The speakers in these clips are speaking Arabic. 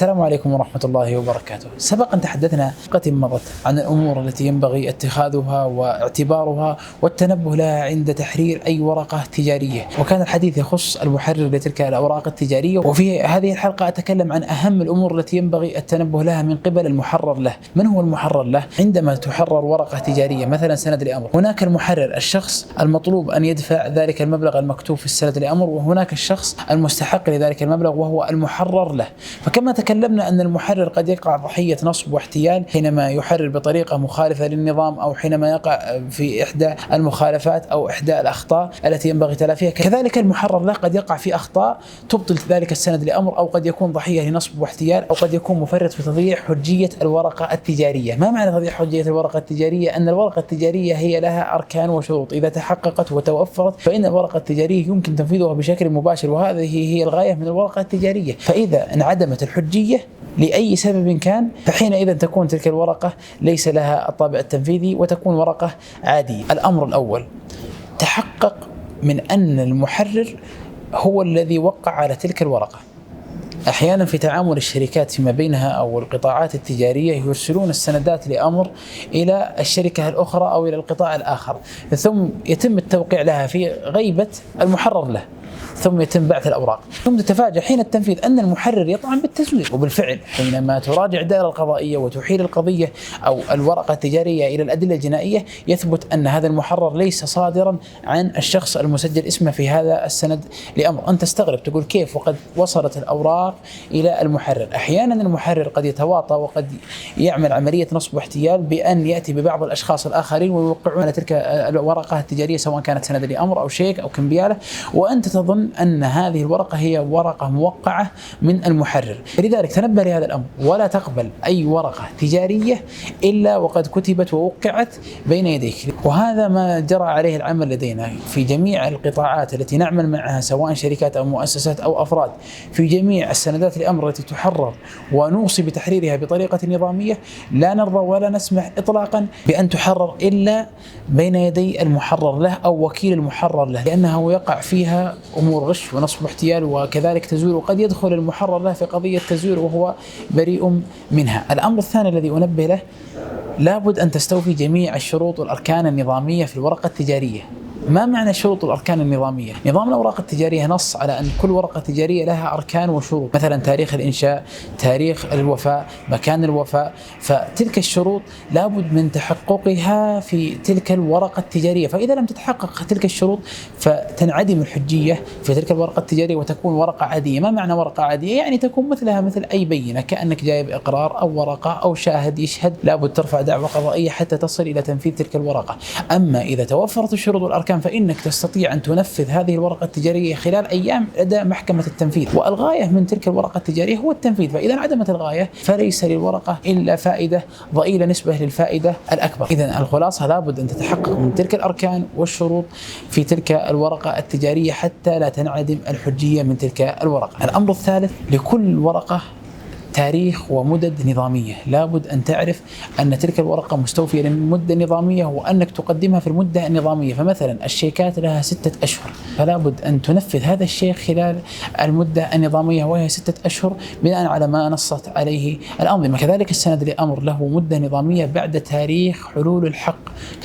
السلام عليكم ورحمة الله وبركاته. سبق أن تحدثنا قد مضت عن الأمور التي ينبغي اتخاذها واعتبارها والتنبه لها عند تحرير أي ورقة تجارية، وكان الحديث يخص المحرر لتلك الأوراق التجارية. وفي هذه الحلقة أتكلم عن أهم الأمور التي ينبغي التنبه لها من قبل المحرر له. من هو المحرر له؟ عندما تحرر ورقة تجارية مثلا سند لأمر، هناك المحرر الشخص المطلوب أن يدفع ذلك المبلغ المكتوب في السند لأمر، وهناك الشخص المستحق لذلك المبلغ وهو المحرر له. فكما تكلمنا أن المحرر قد يقع ضحية نصب واحتيال حينما يحرر بطريقة مخالفة للنظام، أو حينما يقع في إحدى المخالفات أو إحدى الأخطاء التي ينبغي تلافيها. كذلك المحرر له قد يقع في أخطاء تبطل ذلك السند لأمر، أو قد يكون ضحية لنصب واحتيال، أو قد يكون مفرط في تضييع حجية الورقة التجارية. ما معنى تضييع حجية الورقة التجارية؟ أن الورقة التجارية هي لها أركان وشروط، إذا تحققت وتوفرت فإن الورقة التجارية يمكن تنفيذها بشكل مباشر، وهذه هي الغاية من الورقة التجارية. فإذا انعدمت الحجية لأي سبب كان، فحينئذ تكون تلك الورقة ليس لها الطابع التنفيذي وتكون ورقة عادية. الأمر الأول، تحقق من أن المحرر هو الذي وقع على تلك الورقة. أحيانا في تعامل الشركات فيما بينها أو القطاعات التجارية يرسلون السندات لأمر إلى الشركة الأخرى أو إلى القطاع الآخر، ثم يتم التوقيع لها في غيبة المحرر له، ثم يتم بعث الأوراق، ثم تتفاجأ حين التنفيذ أن المحرر يطعن بالتزوير. وبالفعل حينما تراجع الدائرة القضائية وتحيل القضية أو الورقة التجارية إلى الأدلة الجنائية، يثبت أن هذا المحرر ليس صادرا عن الشخص المسجل اسمه في هذا السند لأمر. أنت تستغرب، تقول كيف وقد وصلت الأوراق إلى المحرر؟ أحيانا المحرر قد يتواطى وقد يعمل عملية نصب واحتيال بأن يأتي ببعض الأشخاص الآخرين ويوقعون على تلك الورقة التجارية، سواء كانت سند لأمر أو شيك أو كمبيالة، وأنت تظن أن هذه الورقة هي ورقة موقعة من المحرر. لذلك تنبه لهذا الأمر، ولا تقبل أي ورقة تجارية إلا وقد كتبت ووقعت بين يديك. وهذا ما جرى عليه العمل لدينا في جميع القطاعات التي نعمل معها، سواء شركات أو مؤسسات أو أفراد. في جميع السندات الأمر التي تحرر ونوصي بتحريرها بطريقة نظامية، لا نرضى ولا نسمح إطلاقا بأن تحرر إلا بين يدي المحرر له أو وكيل المحرر له، لأنه يقع فيها أمور غش ونصب واحتيال وكذلك تزوير، وقد يدخل المحرر له في قضية تزوير وهو بريء منها. الأمر الثاني الذي أنبه له، لابد أن تستوفي جميع الشروط والأركان النظامية في الورقة التجارية. ما معنى شروط الأركان النظامية؟ نظام الأوراق التجارية نص على أن كل ورقة تجارية لها أركان وشروط، مثلا تاريخ الإنشاء، تاريخ الوفاء، مكان الوفاء. فتلك الشروط لابد من تحققها في تلك الورقة التجارية، فإذا لم تتحقق تلك الشروط فتنعدم الحجية في تلك الورقة التجارية وتكون ورقة عادية. ما معنى ورقة عادية؟ يعني تكون مثلها مثل أي بينة، كأنك جايب إقرار أو ورقة أو شاهد يشهد. لابد ترفع دعوى قضائية حتى تصل إلى تنفيذ تلك الورقة. أما إذا توفرت الشروط والأركان فإنك تستطيع أن تنفذ هذه الورقة التجارية خلال أيام لدى محكمة التنفيذ، والغاية من تلك الورقة التجارية هو التنفيذ. فإذا انعدمت الغاية فليس للورقة إلا فائدة ضئيلة نسبة للفائدة الأكبر. إذن الخلاصة، لابد أن تتحقق من تلك الأركان والشروط في تلك الورقة التجارية حتى لا تنعدم الحجية من تلك الورقة. الأمر الثالث، لكل ورقة تاريخ ومدد نظامية. لابد أن تعرف أن تلك الورقة مستوفية للمدة النظامية وأنك تقدمها في المدة النظامية. فمثلا الشيكات لها 6 أشهر، فلا بد أن تنفذ هذا الشيك خلال المدة النظامية وهي 6 أشهر بناء على ما نصت عليه الأنظمة. كذلك السند لأمر له مدة نظامية بعد تاريخ حلول الحق،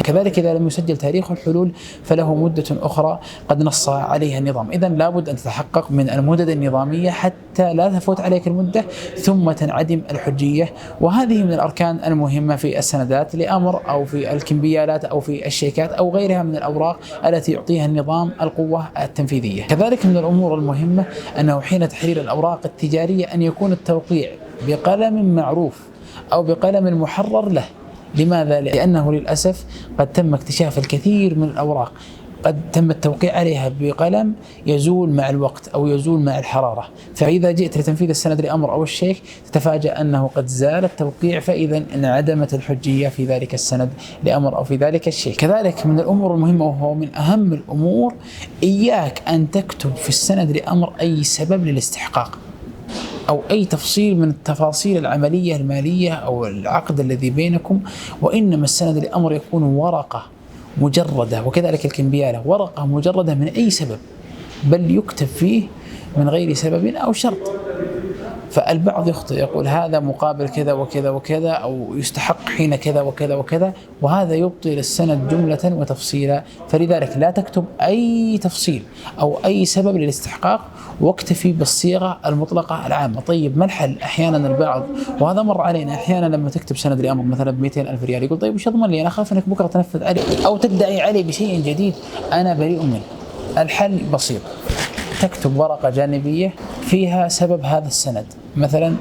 كذلك إذا لم يسجل تاريخ الحلول فله مدة أخرى قد نص عليها النظام. إذن لابد أن تتحقق من المدد النظامية حتى لا تفوت عليك المدة ثم تنعدم الحجية. وهذه من الأركان المهمة في السندات لأمر أو في الكمبيالات أو في الشيكات أو غيرها من الأوراق التي يعطيها النظام القوة التنفيذية. كذلك من الأمور المهمة أنه حين تحرير الأوراق التجارية أن يكون التوقيع بقلم معروف أو بقلم محرر له. لماذا؟ لأنه للأسف قد تم اكتشاف الكثير من الأوراق قد تم التوقيع عليها بقلم يزول مع الوقت أو يزول مع الحرارة، فإذا جئت لتنفيذ السند لأمر أو الشيك تتفاجأ أنه قد زال التوقيع، فإذا انعدمت الحجية في ذلك السند لأمر أو في ذلك الشيك. كذلك من الأمور المهمة وهو من أهم الأمور، إياك أن تكتب في السند لأمر أي سبب للاستحقاق أو أي تفصيل من التفاصيل العملية المالية أو العقد الذي بينكم، وإنما السند لأمر يكون ورقة مجردة، وكذلك الكمبيالة ورقة مجردة من أي سبب، بل يكتب فيه من غير سبب أو شرط. فالبعض يخطئ يقول هذا مقابل كذا وكذا وكذا، أو يستحق حين كذا وكذا وكذا، وهذا يبطل السند جملة وتفصيلا. فلذلك لا تكتب أي تفصيل أو أي سبب للاستحقاق، واكتفي بالصيغة المطلقة العامة. طيب ما الحل؟ أحيانا البعض، وهذا مر علينا، أحيانا لما تكتب سند لأمر مثلا ب200,000 ريال يقول طيب وش أضمن لي؟ أنا أخاف أنك بكرة تنفذ علي أو تدعي علي بشيء جديد أنا بريء منه. الحل بسيط، تكتب ورقة جانبية فيها سبب هذا السند، مثلا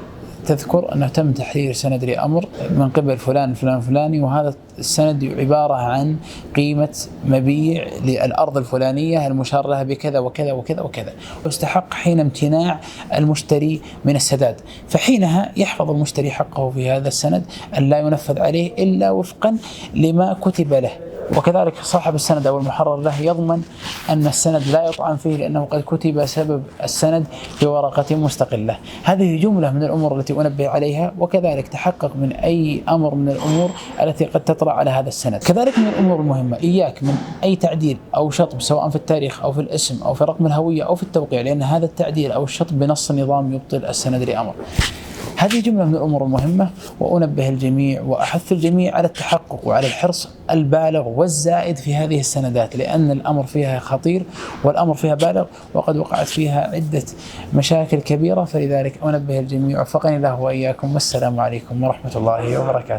تذكر أنه تم تحرير سند لأمر من قبل فلان فلان فلاني، وهذا السند عبارة عن قيمة مبيع للأرض الفلانية المشار لها بكذا وكذا وكذا وكذا، واستحق حين امتناع المشتري من السداد، فحينها يحفظ المشتري حقه في هذا السند أن لا ينفذ عليه إلا وفقا لما كتب له. وكذلك صاحب السند أو المحرر له يضمن أن السند لا يطعن فيه لأنه قد كتب سبب السند في ورقة مستقلة. هذه جملة من الأمور التي أنبه عليها. وكذلك تحقق من أي أمر من الأمور التي قد تطرأ على هذا السند. كذلك من الأمور المهمة إياك من أي تعديل أو شطب سواء في التاريخ أو في الاسم أو في رقم الهوية أو في التوقيع، لأن هذا التعديل أو الشطب بنص النظام يبطل السند لأمر. هذه جملة من الأمور المهمة، وأنبه الجميع وأحث الجميع على التحقق وعلى الحرص البالغ والزائد في هذه السندات، لأن الأمر فيها خطير والأمر فيها بالغ، وقد وقعت فيها عدة مشاكل كبيرة. فلذلك أنبه الجميع، وفقني الله وإياكم، والسلام عليكم ورحمة الله وبركاته.